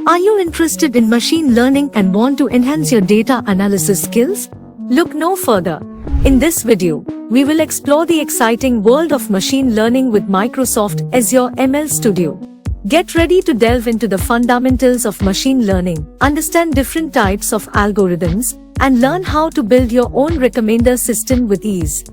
Are you interested in machine learning and want to enhance your data analysis skills? Look no further. In this video, we will explore the exciting world of machine learning with Microsoft Azure ML Studio. Get ready to delve into the fundamentals of machine learning, understand different types of algorithms, and learn how to build your own recommender system with ease.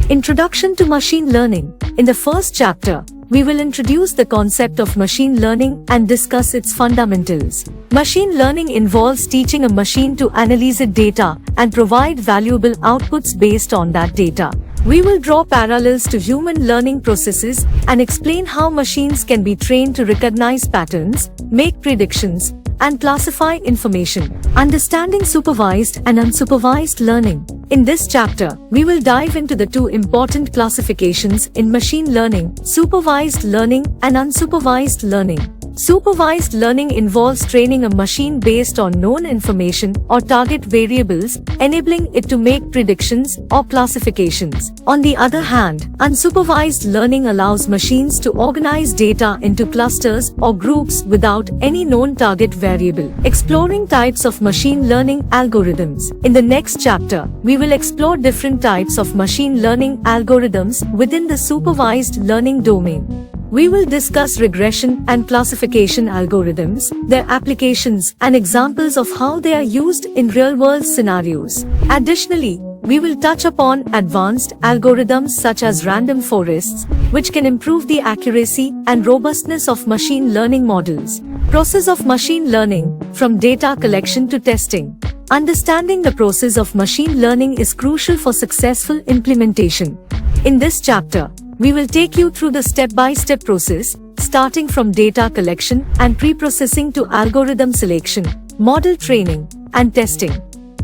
Introduction to machine learning. In the first chapter, we will introduce the concept of machine learning and discuss its fundamentals. Machine learning involves teaching a machine to analyze data and provide valuable outputs based on that data. We will draw parallels to human learning processes and explain how machines can be trained to recognize patterns, make predictions, and classify information. Understanding supervised and unsupervised learning. In this chapter, we will dive into the two important classifications in machine learning: supervised learning and unsupervised learning. Supervised learning involves training a machine based on known information or target variables, enabling it to make predictions or classifications. On the other hand, unsupervised learning allows machines to organize data into clusters or groups without any known target variable. Exploring types of machine learning algorithms. In the next chapter, we will explore different types of machine learning algorithms within the supervised learning domain. We will discuss regression and classification algorithms, their applications, and examples of how they are used in real-world scenarios. Additionally, we will touch upon advanced algorithms such as random forests, which can improve the accuracy and robustness of machine learning models. Process of machine learning, from data collection to testing. Understanding the process of machine learning is crucial for successful implementation. In this chapter, we will take you through the step-by-step process, starting from data collection and pre-processing to algorithm selection, model training, and testing.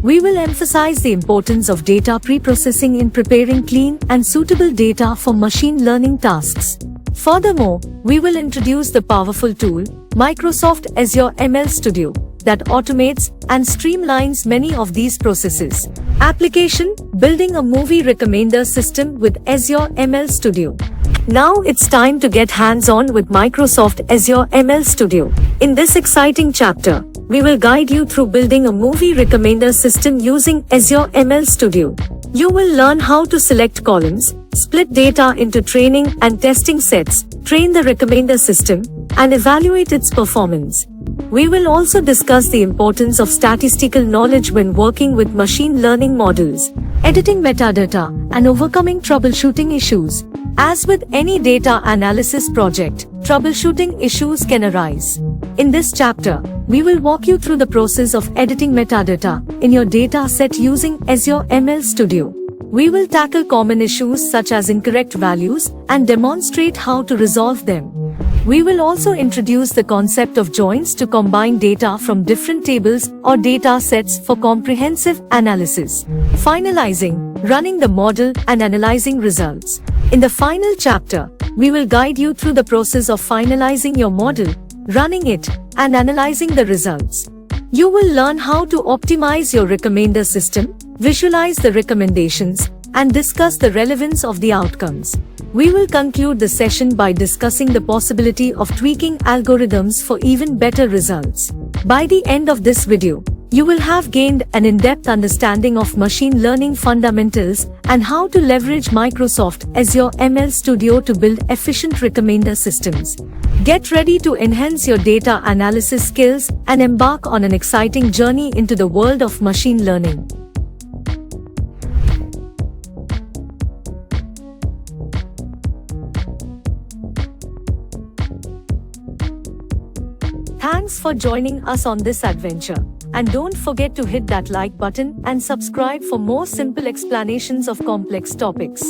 We will emphasize the importance of data pre-processing in preparing clean and suitable data for machine learning tasks. Furthermore, we will introduce the powerful tool, Microsoft Azure ML Studio, that automates and streamlines many of these processes. Application: building a movie recommender system with Azure ML Studio. Now it's time to get hands-on with Microsoft Azure ML Studio. In this exciting chapter, we will guide you through building a movie recommender system using Azure ML Studio. You will learn how to select columns, split data into training and testing sets, train the recommender system, and evaluate its performance. We will also discuss the importance of statistical knowledge when working with machine learning models, editing metadata, and overcoming troubleshooting issues. As with any data analysis project, troubleshooting issues can arise. In this chapter, we will walk you through the process of editing metadata in your data set using Azure ML Studio. We will tackle common issues such as incorrect values and demonstrate how to resolve them. We will also introduce the concept of joins to combine data from different tables or data sets for comprehensive analysis. Finalizing, running the model and analyzing results. In the final chapter, we will guide you through the process of finalizing your model, running it, and analyzing the results. You will learn how to optimize your recommender system, visualize the recommendations, and discuss the relevance of the outcomes. We will conclude the session by discussing the possibility of tweaking algorithms for even better results. By the end of this video, you will have gained an in-depth understanding of machine learning fundamentals and how to leverage Microsoft Azure ML Studio to build efficient recommender systems. Get ready to enhance your data analysis skills and embark on an exciting journey into the world of machine learning. Thanks for joining us on this adventure. And don't forget to hit that like button and subscribe for more simple explanations of complex topics.